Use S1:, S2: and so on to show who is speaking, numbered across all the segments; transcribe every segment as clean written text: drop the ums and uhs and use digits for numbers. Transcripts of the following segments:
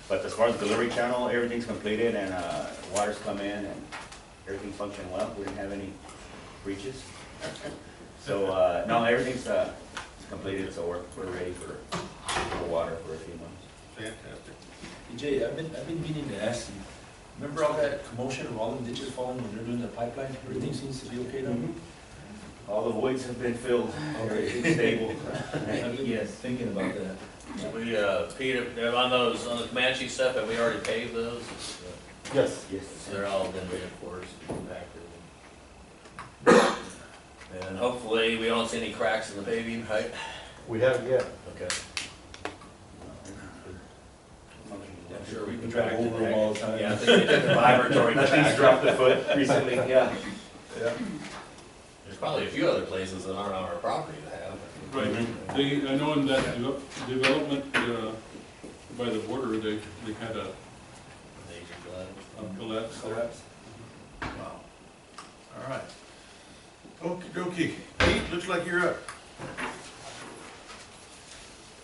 S1: But as far as the delivery channel, everything's completed and water's come in and everything's functioning well. We didn't have any breaches. So no, everything's completed, so we're ready for water for a few months.
S2: Fantastic.
S3: Jay, I've been meaning to ask you, remember all that commotion of all the ditches falling when they're doing the pipeline? Everything seems to be okay now?
S1: All the voids have been filled, everything's stable.
S3: I've been
S1: Yes.
S3: thinking about that.
S4: We, Peter, on on the Comanche stuff, have we already paved those?
S1: Yes. Yes.
S4: They're all been reinforced, compacted. And hopefully, we don't see any cracks in the paving height.
S5: We haven't yet.
S4: Okay. I'm sure we
S3: We
S4: can
S3: drive
S4: track
S3: over them all the time.
S4: Yeah, I think we took a vibratory
S1: Nothing's
S4: track.
S1: dropped a foot recently, yeah.
S5: Yeah.
S4: There's probably a few other places that aren't on our property that have.
S6: Right, they, I know in that development, by the border, they had a
S4: Major flood.
S6: collapse.
S2: Wow. All right. Okey dokey. Pete, looks like you're up.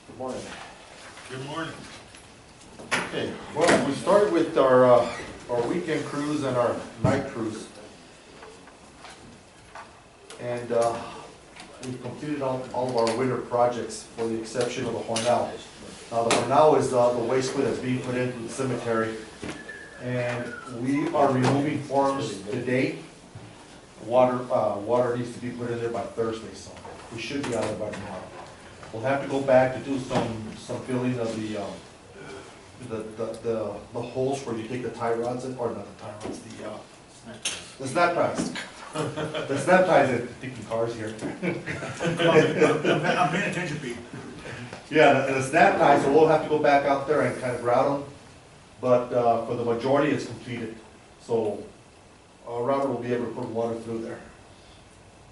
S5: Good morning.
S2: Good morning.
S5: Okay, well, we started with our weekend cruise and our night cruise. And we've completed all of our winter projects for the exception of the Hornell. Now, the Hornell is the waste pit that's being put into the cemetery. And we are removing forms today. Water needs to be put in there by Thursday, so we should be out of it by tomorrow. We'll have to go back to do some filling of the holes where you take the tie rods in, or not the tie rods, the snap ties. The snap ties are thinking cars here.
S2: I'm paying attention, Pete.
S5: Yeah, the snap ties, so we'll have to go back out there and kind of grout them. But for the majority, it's completed. So our router will be able to put water through there.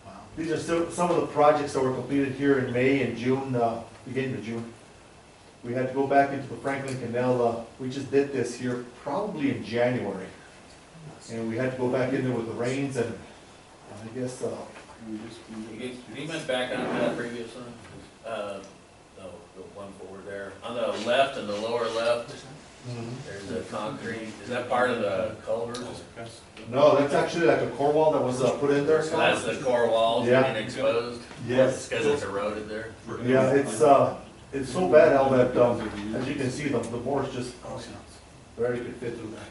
S2: Wow.
S5: These are still some of the projects that were completed here in May and June, beginning of June. We had to go back into the Franklin Canal. We just did this here probably in January. And we had to go back in there with the rains and I guess,
S4: You went back on that previous one? No, the one forward there. On the left and the lower left, there's a concrete, is that part of the culvert?
S5: no, that's actually like a core wall that was put in there.
S4: So that's the core walls
S5: Yeah.
S4: getting exposed?
S5: Yes.
S4: Because it's eroded there?
S5: Yeah, it's so bad, Al, that, as you can see, the boards just barely could fit through that.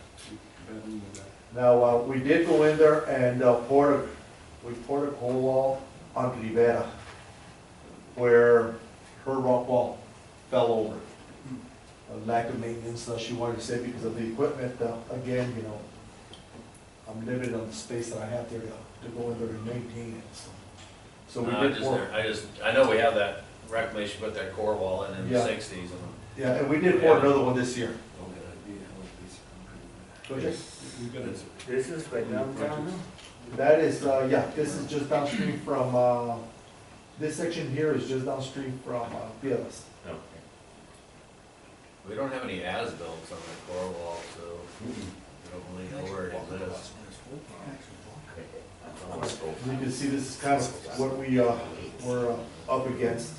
S5: Now, we did go in there and we poured a coal wall onto Rivera where her rock wall fell over. A lack of maintenance, she wanted to say, because of the equipment, again, you know, I'm limited on the space that I have there to go in there and maintain it. So we
S4: No,
S5: did pour.
S4: I know we have that reclamation, put that core wall in the
S5: Yeah.
S4: 60s.
S5: Yeah, and we did pour another one this year. Go ahead.
S1: This is right downtown?
S5: That is, yeah, this is just downstream from, this section here is just downstream from Piedras.
S1: Okay.
S4: We don't have any as-built on that core wall, so we don't really know where it exists.
S5: You can see this is kind of what we're up against.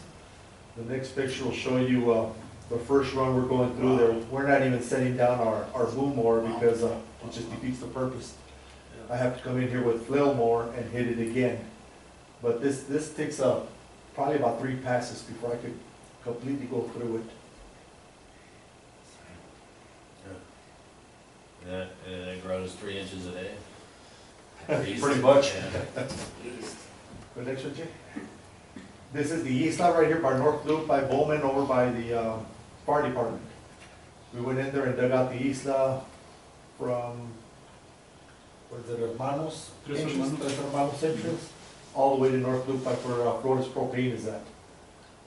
S5: The next picture will show you the first run we're going through there. We're not even setting down our boom mower because it just defeats the purpose. I have to come in here with flail mower and hit it again. But this takes probably about 3 passes before I could completely go through it.
S4: Yeah, and it grows 3 inches a day.
S5: Pretty much.
S4: Yeah.
S5: Go next one, Jay. This is the east lot right here by North Loop, by Bowman, over by the fire department. We went in there and dug out the isla from, what is it, Hermanos? Hermanos entrance, all the way to North Loop by where Florida's propane is at.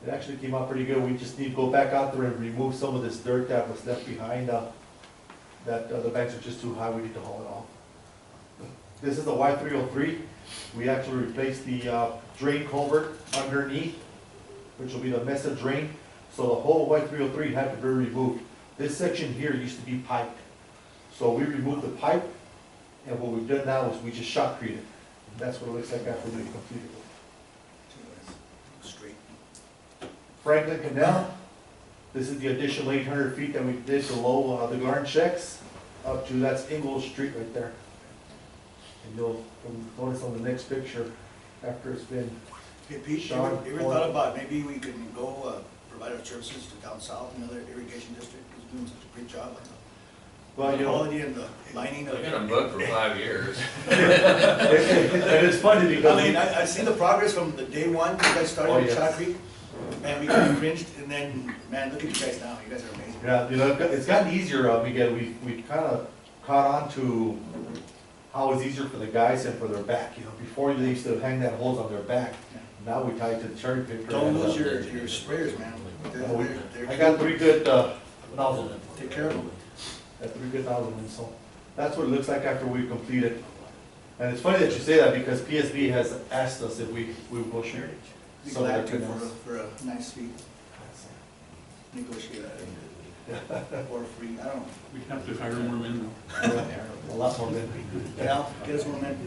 S5: It actually came out pretty good. We just need to go back out there and remove some of this dirt that was left behind. That the banks are just too high, we need to haul it off. This is the Y303. We actually replaced the drain culvert underneath, which will be the Mesa drain. So the whole Y303 had to be removed. This section here used to be piped. So we removed the pipe, and what we've done now is we just shotcrete it. And that's what it looks like after we complete it.
S2: Straight.
S5: Franklin Canal, This is the additional 800 feet that we did below the Garden Shacks, up to, that's Ingalls Street right there. And you'll notice on the next picture, after it's been,
S7: Hey Pete, you
S5: Sean,
S7: ever thought about maybe we could go provide our services to down south, another irrigation district who's doing such a great job?
S5: well,
S7: The
S5: you know,
S7: quality and the lining of
S4: I
S7: it.
S4: got them booked for 5 years.
S5: and it's funny
S7: I
S5: because
S7: mean, I see the progress from the day one, you guys started
S5: Oh,
S7: in
S5: yes.
S7: Shot Creek, and we got cringed, and then, man, look at you guys now, you guys are amazing.
S5: yeah, you know, it's gotten easier, Miguel, we kind of caught on to how it's easier for the guys and for their back, you know, before they used to hang that hose on their back, now we tie it to the cherry picker.
S7: Don't
S5: and,
S7: lose your sprayers, man.
S5: I got 3 good nozzles.
S7: Take care of them.
S5: Got 3 good nozzles, and so that's what it looks like after we complete it. And it's funny that you say that because PSB has asked us if we will share it.
S7: Be
S5: Some of their
S7: glad to
S5: canals.
S7: for a nice fee, negotiate that, or free, I don't know.
S6: We have to hire more men now.
S5: A lot more than.
S7: Yeah, get us one, man.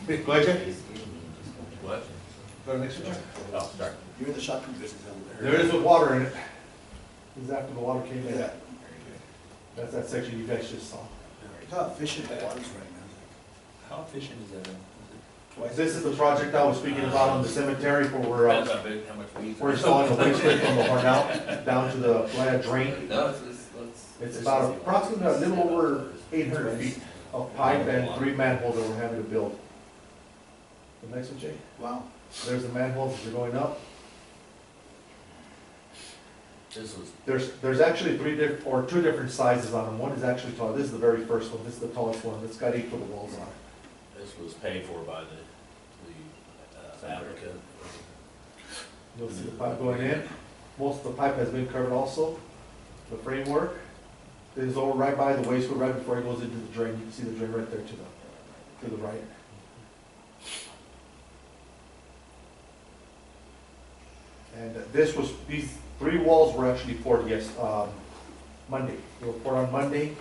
S5: Go ahead, Jay.
S4: What?
S5: Go to the next picture.
S4: Oh, sorry.
S7: You're in the shotgun business over
S5: There is with water in it. This is after the water came in.
S7: Yeah.
S5: That's that section you guys just saw.
S7: Look how efficient the water's right now.
S3: How efficient is that?
S5: This is the project I was speaking about on the cemetery where
S4: Depends how big, how much weeds.
S5: we're installing a waste line from the Hornell down to the Atlanta drain.
S4: No,
S5: It's about approximately a little over 800 feet of pipe and 3 manholes that we're having to build. The next one, Jay.
S7: Wow.
S5: There's the manholes that are going up.
S4: This was,
S5: There's actually 2 different sizes on them. One is actually tall. This is the very first one. This is the tallest one. It's got 8 foot walls on it.
S4: this was paid for by the applicant.
S5: You'll see the pipe going in. Most of the pipe has been covered also. The framework is over right by the waste, right before it goes into the drain. You can see the drain right there to the right. And these 3 walls were actually poured, Monday. They were poured on Monday,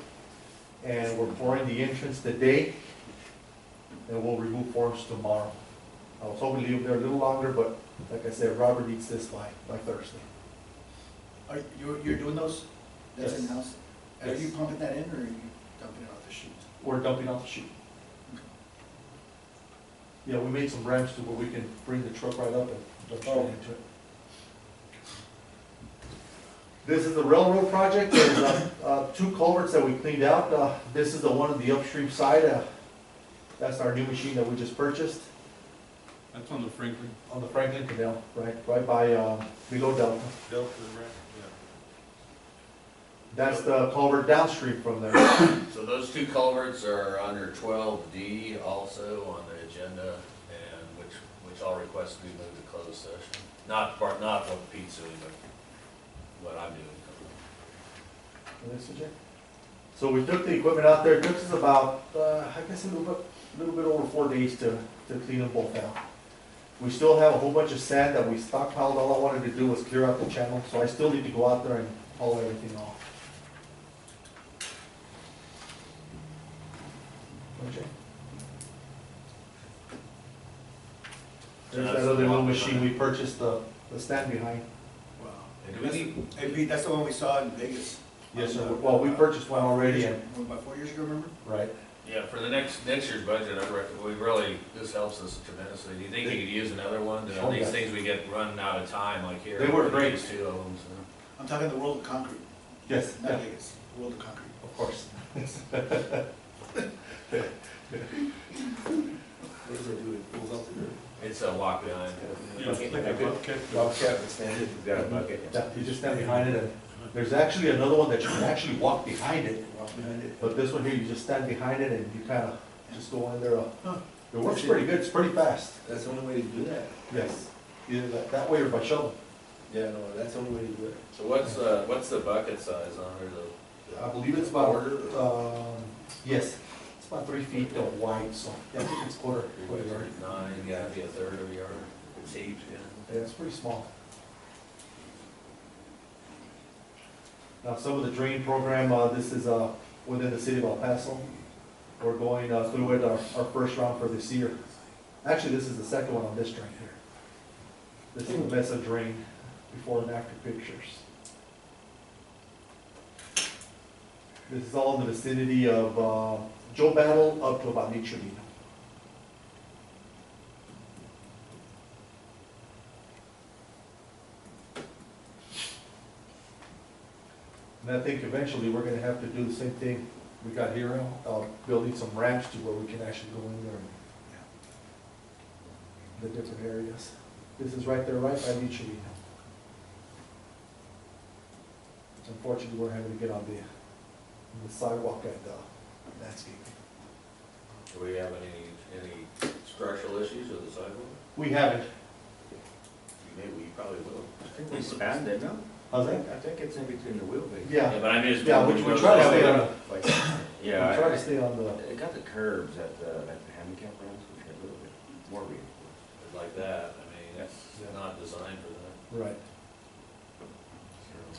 S5: and we're pouring the entrance today, and we'll remove forms tomorrow. I was hoping to leave them there a little longer, but like I said, Robert needs this by Thursday.
S7: Are you're doing those? That's
S5: Yes.
S7: in-house? And are
S5: Yes.
S7: you pumping that in, or are you dumping it off the chute?
S5: We're dumping off the chute. Yeah, we made some ramps to where we can bring the truck right up and dump straight into it. This is the railroad project. There's 2 culverts that we cleaned out. This is the one on the upstream side. That's our new machine that we just purchased
S6: That's on the Franklin.
S5: on the Franklin Canal, right by below Delta.
S2: Delta, right,
S5: That's the culvert downstream from there.
S4: So those 2 culverts are under 12D also on the agenda, and which all requests to be moved to closed session. Not what Pete's doing, but what I'm doing.
S5: So we took the equipment out there. It took us about, I guess a little bit over 4 days to clean them both out. We still have a whole bunch of sand that we stockpiled. All I wanted to do was clear out the channel, so I still need to go out there and haul everything off. Okay. There's that other little machine we purchased, the stand behind.
S7: Wow.
S4: And do we need,
S7: Hey Pete, that's the one we saw in Vegas.
S5: Yes, sir. Well, we purchased one already and,
S7: About 4 years ago, remember?
S5: right.
S4: yeah, for the next year's budget, this helps us tremendously. Do you think you could use another one?
S5: Oh,
S4: These
S5: yeah.
S4: things we get running out of time, like here.
S5: They were
S4: we
S5: great.
S4: used 2 of them, so.
S7: I'm talking the World of Concrete,
S5: Yes,
S7: not
S5: yeah,
S7: Vegas, World of Concrete.
S5: of course.
S3: What does it do? It pulls up the
S4: It's a walk behind.
S6: Yeah, like a bobcat.
S3: bobcat and stand it.
S1: Got a bucket.
S5: Yeah, you just stand behind it and there's actually another one that you can actually walk behind it.
S3: Walk behind it.
S5: But this one here, you just stand behind it and you kind of just go in there.
S7: Huh.
S5: It works pretty good, it's pretty fast.
S3: That's the only way to do that.
S5: Yes, either that way or by shovel.
S3: Yeah, no, that's the only way to do it.
S4: So what's the bucket size on it?
S5: I believe it's about, yes, it's about 3 feet wide, so yeah, I think it's quarter yard.
S4: 9, yeah, be a third of a yard. It's heaps, yeah.
S5: Yeah, it's pretty small. Now, some of the drain program, this is within the city of El Paso. We're going through it, our first round for this year. Actually, this is the second one on this drain here. This is the Mesa drain, before and after pictures. This is all in the vicinity of Joe Battle up to about Nicholino. And I think eventually we're gonna have to do the same thing we got here, building some ramps to where we can actually go in there and the different areas. This is right there, right by Nicholino. Unfortunately, we're having to get on the sidewalk at the landscape.
S4: Do we have any structural issues with the sidewalk?
S5: We haven't.
S4: Maybe we probably will.
S1: I think we spanned it, no?
S5: How's that?
S1: I think it's in between the wheelbase.
S5: Yeah,
S4: But I mean, it's.
S5: yeah, we try to stay on the,
S1: Like,
S5: we
S1: yeah,
S5: try to stay on the,
S1: it got the curbs at the handicap ramps, which are a little bit more reasonable.
S4: Like that, I mean, it's
S5: Yeah.
S4: not designed for that.
S5: right.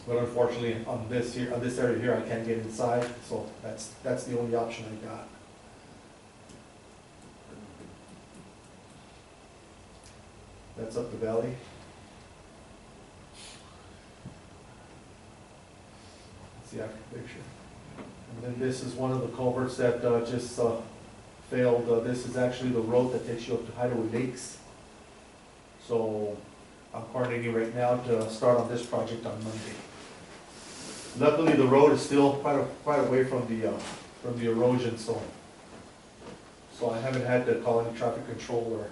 S5: But unfortunately, on this here, on this area here, I can't get inside, so that's the only option I got. That's up the valley. That's the actual picture. And then this is one of the culverts that just failed. This is actually the road that takes you up to Hideaway Lakes. So I'm coordinating right now to start on this project on Monday. Luckily, the road is still quite away from the erosion, so I haven't had to call any traffic control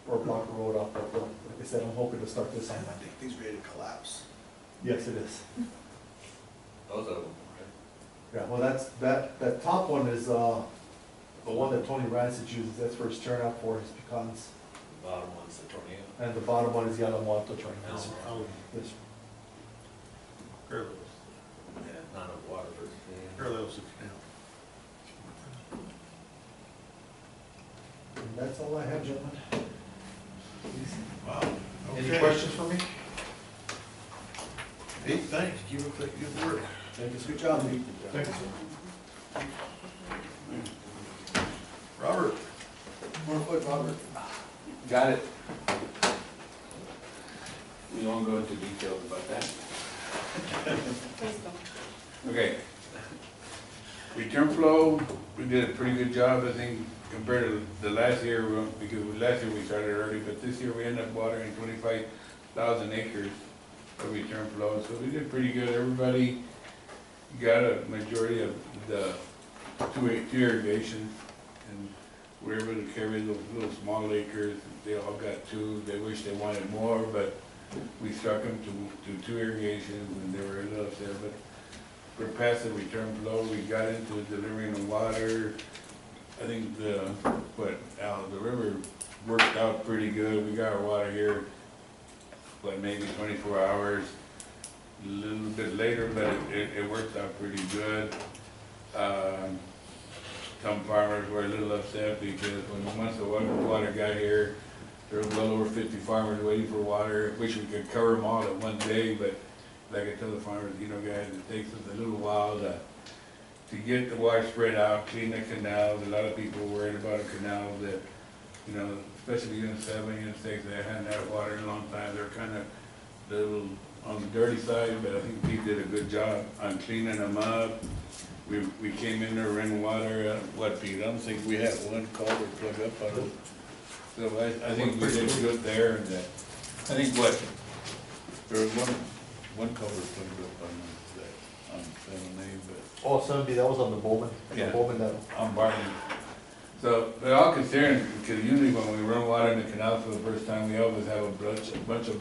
S5: or block the road off. But like I said, I'm hoping to start this on
S7: I
S5: Monday.
S7: think things ready to collapse.
S5: Yes, it is.
S4: Both of them,
S5: Yeah, well, that top one is the one that Tony Rancich uses. That's for his turnout for his pecans.
S4: right? The bottom one's the tornado.
S5: And the bottom one is the Alamoto turnout.
S2: Oh,
S5: Yes.
S2: parallels,
S4: Yeah, not a water for.
S2: parallels the canal.
S5: And that's all I have, gentlemen.
S2: Wow.
S5: Any
S2: Okay.
S5: questions for me?
S2: Hey, thanks, keep up that good work.
S5: Thank you, sir.
S7: Good job, Pete.
S5: Thank you, sir.
S2: Robert,
S7: More foot, Robert.
S8: Got it. We won't go into details about that. Okay. Return flow, we did a pretty good job, I think, compared to the last year, because last year we started early, but this year we ended up watering 25,000 acres of return flow, so we did pretty good. Everybody got a majority of the two irrigation, and we're able to carry those little small acres. They all got two. They wish they wanted more, but we stuck them to two irrigations, and they were a little upset. But we're past the return flow. We got into delivering the water. I think the river worked out pretty good. We got our water here, maybe 24 hours, a little bit later, but it worked out pretty good. Some farmers were a little upset because once the water got here, there was well over 50 farmers waiting for water. Wish we could cover them all at one day, but like I tell the farmers, guys, it takes us a little while to get the water spread out, clean the canals. A lot of people were worried about a canal that, especially Unit 7, Unit 6, they hadn't had water in a long time. They're kind of a little on the dirty side, but I think Pete did a good job on cleaning them up. We came in there, ran water, Pete, I don't think we had one culvert plug up on it. So I think we did good there, and I think there was one culvert plugged up on 7A, but
S5: Oh, 70, that was on the Bowman.
S8: Yeah.
S5: Bowman, that.
S8: on Barton. So they're all concerned, because usually when we run water in the canal for the first time, we always have a bunch of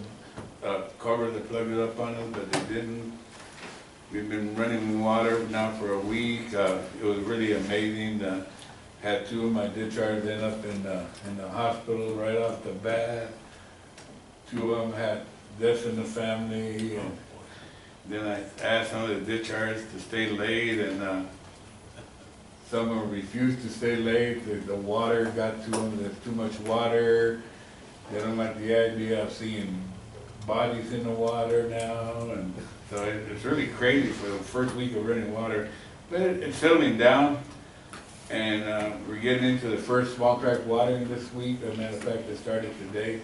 S8: culverts that plug it up on them, but they didn't. We've been running water now for a week. It was really amazing. Had two of my discharges end up in the hospital right off the bat. Two of them had deaths in the family. And then I asked some of the discharges to stay late, and some of them refused to stay late. The water got to them. There's too much water. They don't like the idea of seeing bodies in the water now, and so it's really crazy for the first week of running water. But it's settling down, and we're getting into the first small tract watering this week. As a matter of fact, it started today.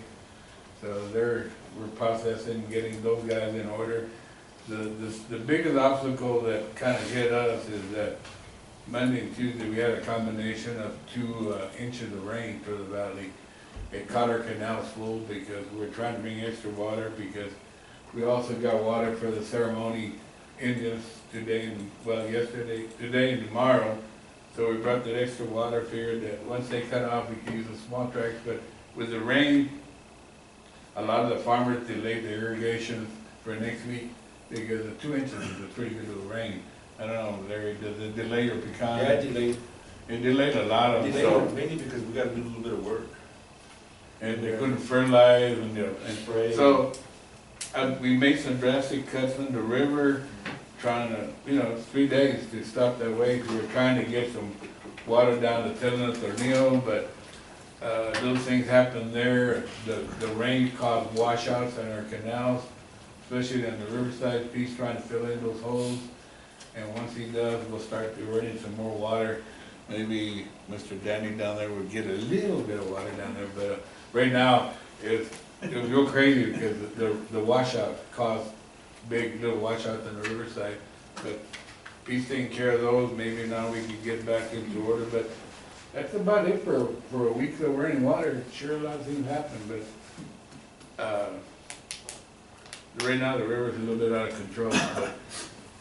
S8: So we're processing, getting those guys in order. The biggest obstacle that kind of hit us is that Monday and Tuesday, we had a combination of 2 inches of rain for the valley. It caught our canals full because we're trying to bring extra water, because we also got water for the ceremony Indians today and, well, yesterday, today and tomorrow. So we brought that extra water, figured that once they cut off, we could use the small tracks, but with the rain, a lot of the farmers delayed their irrigation for next week, because the 2 inches is a pretty good little rain. I don't know, Larry, does it delay your pecan?
S3: Yeah, delayed.
S8: It delayed a lot of them, so,
S3: Mainly because we gotta do a little bit of work.
S8: and they couldn't fertilize and, and
S3: Spray.
S8: so, we made some drastic cuts in the river, trying to, it's 3 days to stop that way. We were trying to get some water down to Telena Tornillo, but, those things happened there. The rain caused washouts in our canals, especially on the riverside piece, trying to fill in those holes. And once he does, we'll start diverting some more water. Maybe Mr. Danny down there would get a little bit of water down there, but right now, it was real crazy because the washout caused big little washouts in the riverside. But he's taking care of those, maybe now we can get back into order, but that's about it for a week that we're in water. Sure, a lot of things happen, but, right now, the river's a little bit out of control, but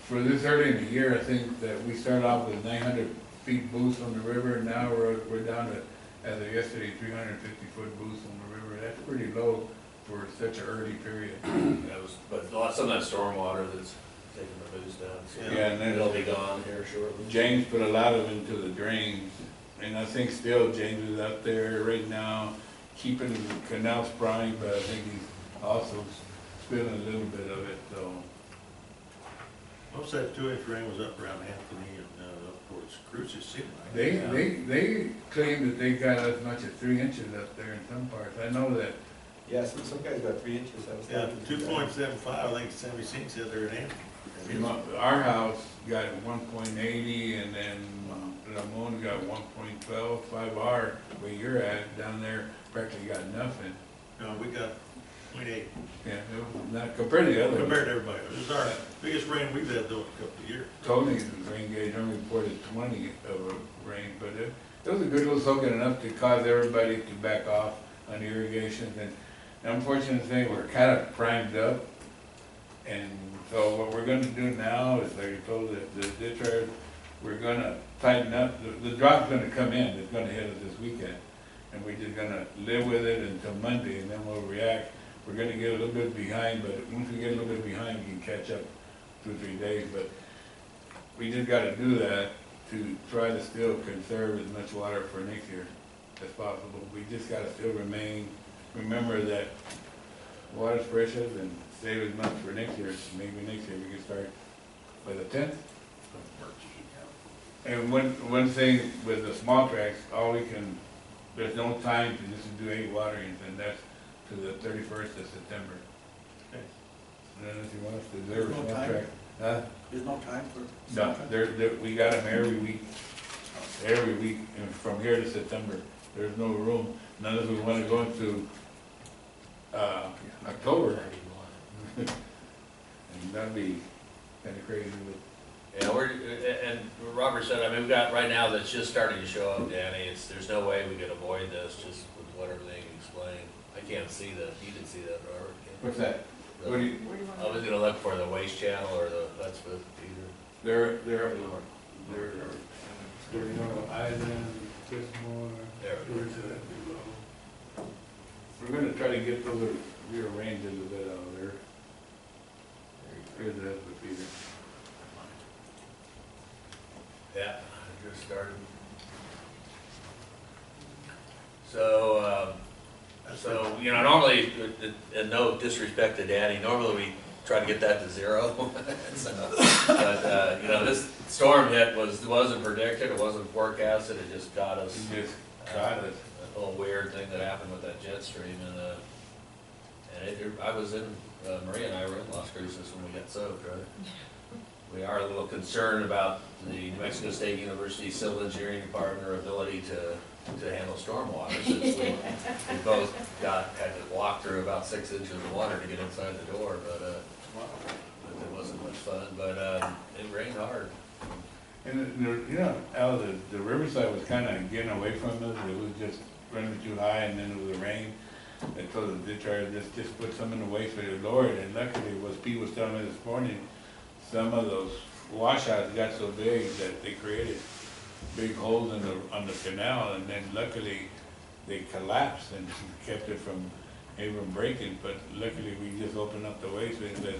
S8: for this early in the year, I think that we started off with 900 feet boost on the river, and now we're down to, as of yesterday, 350 foot boost on the river. That's pretty low for such an early period.
S4: That was, but some of that storm water that's taking the boost down, so
S8: Yeah, and then
S4: it'll be gone here shortly.
S8: James put a lot of it into the drains, and I think still James is out there right now keeping the canals primed, but I think he's also spilling a little bit of it, so.
S2: Most of that 2 inch rain was up around Anthony and, up towards Cruces, seemed like.
S8: They claim that they got as much as 3 inches up there in some parts. I know that.
S3: Yeah, some guys got 3 inches. I was
S2: Yeah,
S3: talking to them.
S2: 2.75, I think Sammy Singh said they're in Anthony.
S8: Our house got 1.80, and then Ramon got 1.12, 5R, where you're at, down there practically got nothing.
S2: No, we got 0.8
S8: Yeah, it was not compared to the other.
S2: compared to everybody. This is our biggest rain we've had though in a couple of years.
S8: Tony's rain gauge only reported 20 of rain, but it was a good little soaking, enough to cause everybody to back off on the irrigations. And the unfortunate thing, we're kind of primed up, and so what we're gonna do now is, like I told the ditchers, we're gonna tighten up. The drop's gonna come in, it's gonna hit us this weekend, and we're just gonna live with it until Monday, and then we'll react. We're gonna get a little bit behind, but once we get a little bit behind, we can catch up 2 or 3 days. But we just gotta do that to try to still conserve as much water for next year as possible. We just gotta still remember that water's precious, and save as much for next year. Maybe next year we can start by the 10th. And one thing with the small tracks, there's no time to just do 8 waterings, and that's to the 31st of September.
S2: Okay.
S8: And then if you want us to do a
S7: There's no
S8: small
S7: time?
S8: track. Huh?
S7: There's no time for.
S8: No, we got them every week, and from here to September. There's no room, none of us want to go into, October. And that'd be kinda crazy, but
S4: Yeah, and Robert said, I mean, we've got right now that's just starting to show up, Danny. There's no way we could avoid this just with what everything you explained. I can't see that. You can see that, Robert.
S8: what's that? What do you,
S4: I was gonna look for the waste channel or that's with Peter.
S8: they're up north. They're Island, Kismore.
S4: There we go.
S8: Where's that below? We're gonna try to get those rearranged a little bit out of there. Here's that with Peter.
S4: Yeah, I just started. So, normally, and no disrespect to Danny, normally we try to get that to 0. But, this storm hit wasn't predicted, it wasn't forecasted, it just got us.
S8: He just got us.
S4: A little weird thing that happened with that jet stream, I was in, Maria and I were in Las Cruces when we got soaked, right? We are a little concerned about the New Mexico State University Civil Engineering Department, our ability to handle stormwater, since we both had to walk through about 6 inches of water to get inside the door, but it wasn't much fun, but, it rained hard.
S8: And, you know, Al, the riverside was kinda getting away from us, it was just running too high, and then it was the rain. They told us they tried to just put some in the waste, but it lowered, and luckily, what Pete was telling me this morning, some of those washouts got so big that they created big holes on the canal, and then luckily, they collapsed and kept it from even breaking, but luckily, we just opened up the waste, and said,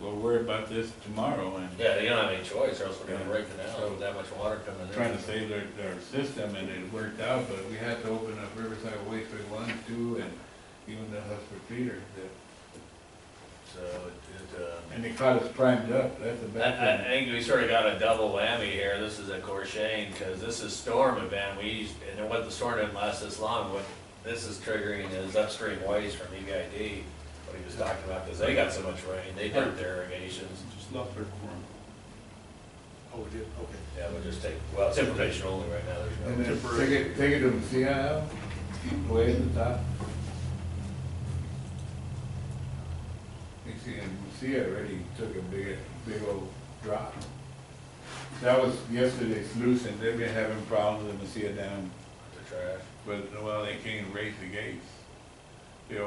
S8: we'll worry about this tomorrow, and
S4: Yeah, you don't have any choice, or else we're gonna break the canal with that much water coming in.
S8: trying to save their system, and it worked out, but we had to open up Riverside Wasteway 1, 2, and even the Husband Feeder.
S4: So,
S8: And they caught us primed up, that's the
S4: I
S8: bad thing.
S4: think we sort of got a double whammy here. This is a Corshane, because this is storm event. And then what the storm didn't last this long, what this is triggering is upstream waste from EPCWID, what he was talking about, because they got so much rain, they dumped their irrigations.
S6: Just lost their quorum.
S2: Oh, we did, okay.
S4: Yeah, we'll just take, well, it's information only right now,
S8: And
S4: there's no.
S8: then take it to Messiah, way at the top. You see, and Messiah already took a big old drop. That was yesterday's sluice, and they've been having problems with Messiah Dam.
S4: The trash.
S8: But, well, they can't raise the gates. They they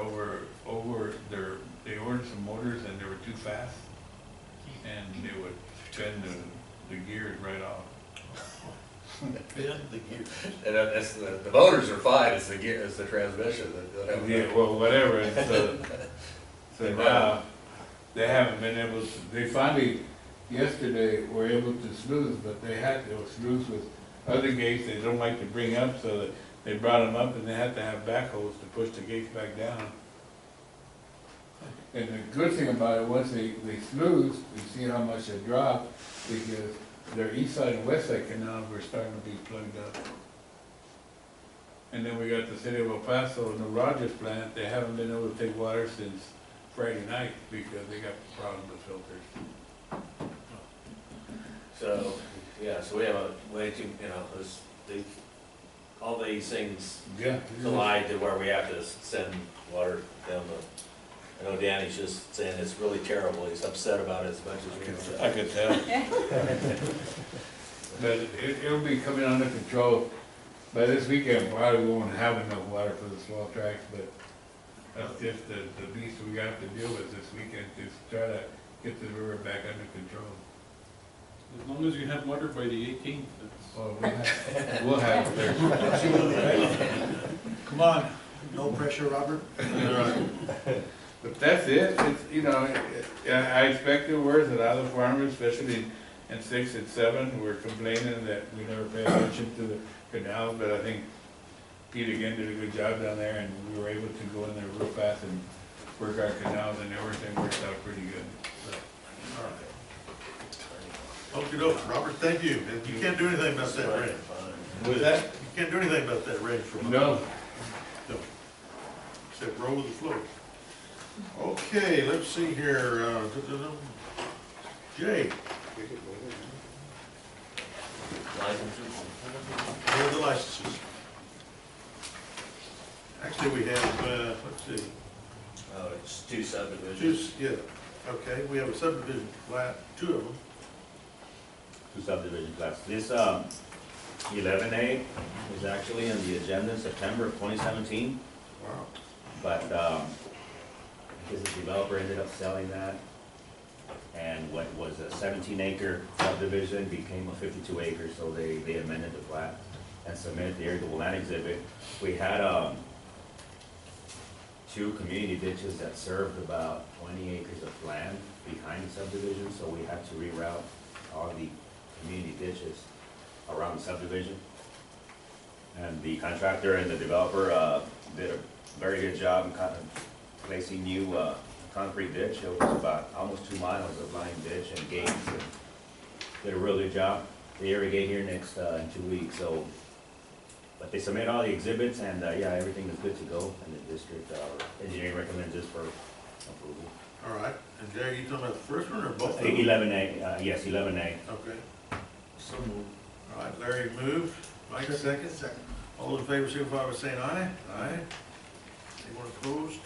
S8: ordered some motors and they were too fast. And they would bend the gears right off.
S2: Bend the gear.
S4: And that's the motors are fine, it's the gear, it's the transmission that.
S8: Yeah, well, whatever, and so now, they haven't been able to, they finally, yesterday, were able to sluice, but they were sluice with other gates they don't like to bring up, so that they brought them up and they had to have backhoes to push the gates back down. And the good thing about it, once they sluiced, you see how much it dropped, because their east side and west side canals were starting to be plugged up. And then we got the city of El Paso and the Rogers plant, they haven't been able to take water since Friday night because they got problems with filters.
S4: So, yeah, so we have a way too, all these things
S8: Yeah.
S4: collide to where we have to send water down I know Danny's just saying it's really terrible, he's upset about it as much as we can.
S8: I could tell. But it'll be coming under control. By this weekend, probably we won't have enough water for the small tracks, but that's just the beast we got to deal with this weekend, is try to get the river back under control.
S6: As long as you have water by the 18th,
S8: Well, we'll have it.
S7: Come on, no pressure, Robert.
S8: But that's it, I expected words that other farmers, especially in 6 and 7, were complaining that we never pay attention to the canals, but I think Pete again did a good job down there, and we were able to go in there real fast and work our canals, and everything worked out pretty good.
S2: All right. Okey-doke, Robert, thank you. And you can't do anything about that rain.
S8: With that?
S2: You can't do anything about that rain from.
S8: No.
S2: No. Except roll with the flow. Okay, let's see here, Jay,
S4: Licenses.
S2: what are the licenses? Actually, we have, let's see,
S4: Oh, it's 2 subdivisions.
S2: okay, we have a subdivision plat, 2 of them.
S1: 2 subdivision plats. This 11A was actually on the agenda in September of 2017,
S2: Wow.
S1: but because the developer ended up selling that, and what was a 17-acre subdivision became a 52 acres, so they amended the plat and submitted the irrigable land exhibit. We had 2 community ditches that served about 20 acres of land behind the subdivision, so we had to reroute all the community ditches around the subdivision. And the contractor and the developer did a very good job in kind of placing new concrete ditch. It was about almost 2 miles of line ditch and gates, and did a really good job. They irrigate here next in 2 weeks, so. But they submit all the exhibits, and yeah, everything is good to go, and the district engineering recommends this for approval.
S2: All right, and Jay, you talking about the first one or both of them?
S1: 11A, yes, 11A.
S2: Okay,
S3: So moved.
S2: all right, Larry moved, Mike second.
S7: Second.
S2: All those in favor, signify by saying aye. Aye. Anyone opposed?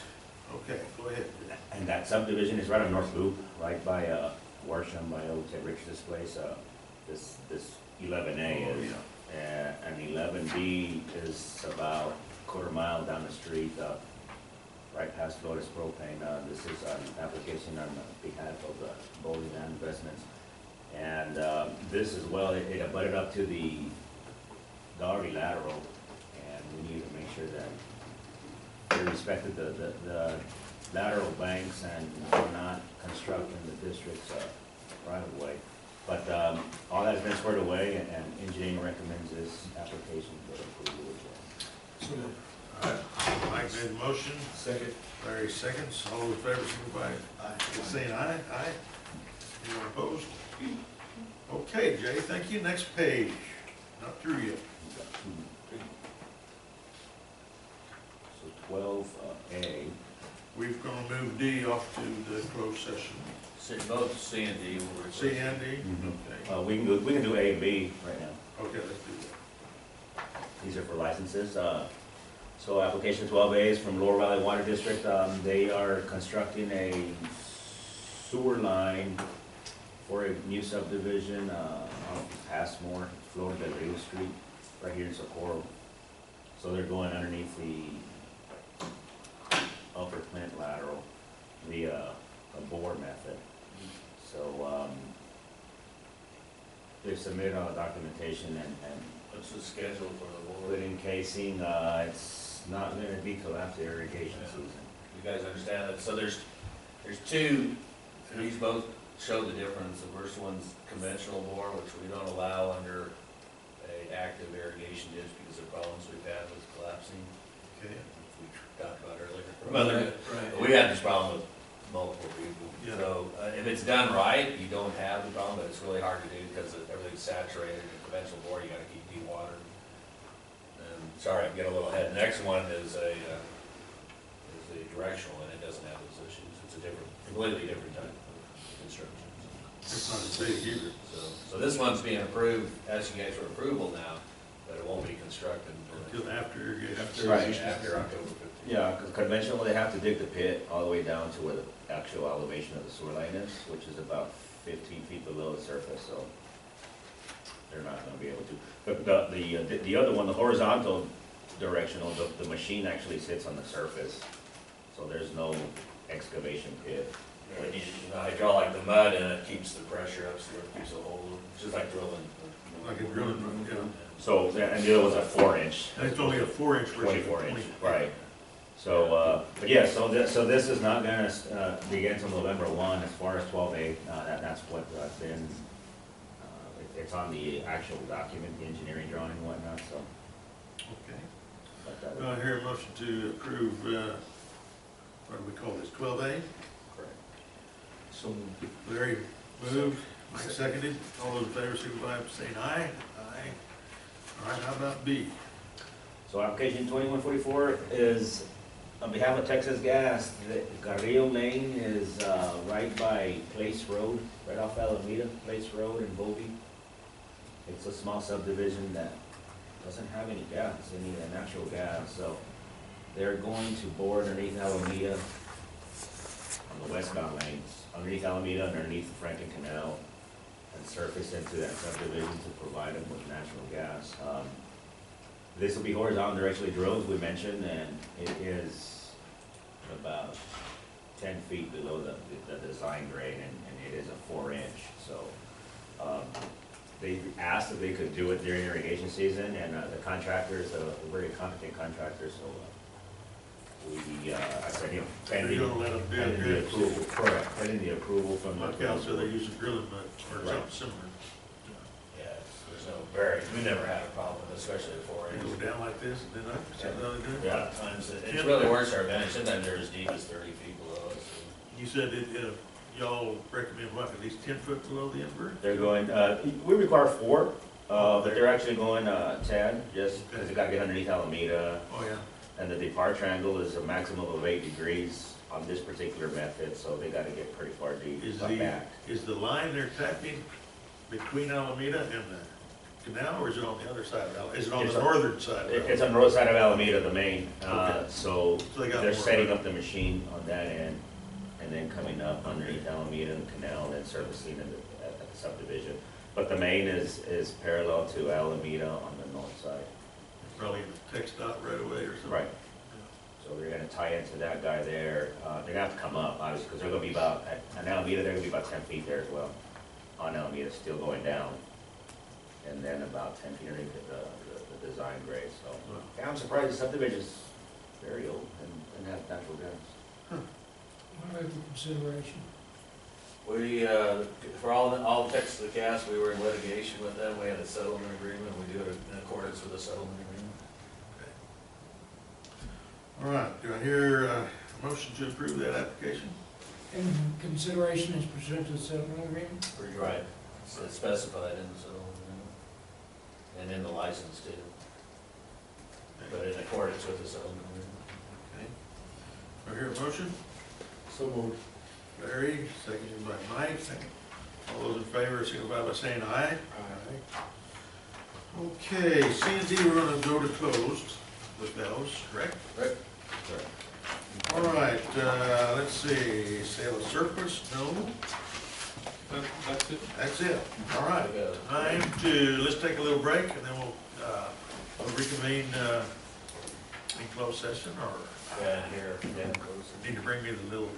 S2: Okay, go ahead.
S1: And that subdivision is right on North Loop, right by Warsham by Old Ted Richards' place, this 11A
S2: Oh,
S1: is. And 11B is about a quarter mile down the street, right past Flores Propane. This is an application on behalf of Bowling Land Investments. And this as well, it abutted up to the Doherty lateral, and we need to make sure that we respected the lateral banks and we're not constructing the district's right of way. But all that's been squared away, and engineering recommends this application for approval as well.
S2: All right, Mike made the motion,
S3: Second.
S2: Larry seconds, all those in favor, signify by saying aye. Aye. Anyone opposed? Okay, Jay, thank you. Next page, not through yet.
S1: So 12A.
S2: We're gonna move D off to the closed session.
S4: Both C and D will refer.
S2: C and D?
S1: Mhm.
S2: Okay,
S1: We can do A and B right now.
S2: okay, let's do that.
S1: These are for licenses. So application 12A is from Lower Valley Water District. They are constructing a sewer line for a new subdivision on Passmore, Flor del Rio Street, right here in Socorro. So they're going underneath the upper Clint lateral via a bore method. So they've submitted all the documentation and
S4: What's the schedule for the
S1: put
S4: board?
S1: in casing. It's not gonna be till after irrigation season.
S4: You guys understand that? So there's two, these both show the difference. The first one's conventional bore, which we don't allow under a active irrigation ditch because of problems we've had with collapsing,
S2: Okay,
S4: we talked about earlier. But we had this problem with multiple people.
S2: Yeah.
S4: So if it's done right, you don't have the problem, but it's really hard to do because everything's saturated. In conventional bore, you gotta keep dewatered. And, sorry, I'm getting a little ahead. The next one is a directional, and it doesn't have those issues. It's a completely different type of construction.
S2: it's not as big either.
S4: So this one's being approved, asking you guys for approval now, but it won't be constructed
S2: Until after irrigation.
S1: Right.
S4: after October 15th.
S1: Yeah, because conventional, they have to dig the pit all the way down to where the actual elevation of the sewer line is, which is about 15 feet below the surface, so they're not gonna be able to. But the other one, the horizontal directional, the machine actually sits on the surface, so there's no excavation pit.
S4: You know, hydraulic, the mud in it keeps the pressure up, so it keeps a hold, it's just like drilling.
S2: Like a drilling, yeah.
S1: So, and the other was a 4-inch.
S2: And it's only a 4-inch versus a
S1: 24 inch,
S2: 20.
S1: right. So, but yeah, so this is not gonna begin until November 1 as far as 12A. That's what I've been, it's on the actual document, the engineering drawing and whatnot, so.
S2: Okay.
S1: But,
S2: Do I hear a motion to approve, what do we call this, 12A?
S1: correct.
S3: So moved.
S2: Larry moved, Mike seconded. All those in favor, signify by saying aye. Aye. All right, how about B?
S1: So application 2144 is on behalf of Texas Gas. The Carrillo Lane is right by Place Road, right off Alameda, Place Road in Bovee. It's a small subdivision that doesn't have any gas, any natural gas, so they're going to bore underneath Alameda on the westbound lanes, underneath Alameda, underneath the Franklin Canal, and surface into that subdivision to provide them with natural gas. This will be horizontal directionally drilled, as we mentioned, and it is about 10 feet below the design grade, and it is a 4-inch, so. They asked if they could do it during irrigation season, and the contractor's a very competent contractor, so I said, pending,
S2: You're gonna let them do it
S1: pending the
S2: during
S1: approval, correct, pending the approval from the.
S2: Like out, so they use a drilling mud or something
S1: Right.
S2: similar.
S4: Yeah, there's no barriers, we never had a problem, especially at 4
S2: They
S4: inch.
S2: go down like this and then up, is that how they do it?
S4: A lot of times, it's really worse our advantage, sometimes they're as deep as 30 feet below us.
S2: You said y'all recommend what, at least 10 foot below the invert?
S1: They're going, we require 4, but they're actually going 10, just because they gotta get underneath Alameda.
S2: Oh, yeah.
S1: And the departure angle is a maximum of 8 degrees on this particular method, so they gotta get pretty far deep back.
S2: Is the line they're tapping between Alameda and the canal, or is it on the other side of Alameda? Is it on
S1: It's
S2: the
S1: on-
S2: northern side of
S1: It's
S2: Alameda?
S1: on the road side of Alameda, the main,
S2: Okay.
S1: so
S2: So they got
S1: they're
S2: more
S1: setting
S2: room.
S1: up the machine on that end. and then coming up underneath Alameda and the canal, and then servicing at the subdivision. But the main is parallel to Alameda on the north side.
S2: Probably the text dot right away or something.
S1: Right. So they're gonna tie into that guy there. They're gonna have to come up, obviously, because they're gonna be about, on Alameda, they're gonna be about 10 feet there as well. On Alameda, still going down. And then about 10 feet underneath the design grade, so. Yeah, I'm surprised the subdivision's very old and has natural gas.
S9: What about the consideration?
S4: We, for all the Texas gas, we were in litigation with them, we had a settlement agreement, we do it in accordance with the settlement agreement.
S2: All right, do I hear a motion to approve that application?
S9: And consideration is pursuant to the settlement agreement?
S4: Right. It's specified in the settlement agreement, and in the license too, but in accordance with the settlement agreement.
S2: Okay. Do I hear a motion?
S3: So moved.
S2: Larry, seconded by Mike. All those in favor, signify by saying aye. Okay, C and D, we're gonna go to closed with those, correct?
S4: Right.
S2: All right, let's see, sale of surplus, no,
S6: That's it.
S2: that's it. All right, time to, let's take a little break and then we'll reconvene in closed session, or
S4: Yeah, here, yeah, close.
S2: need to bring me the little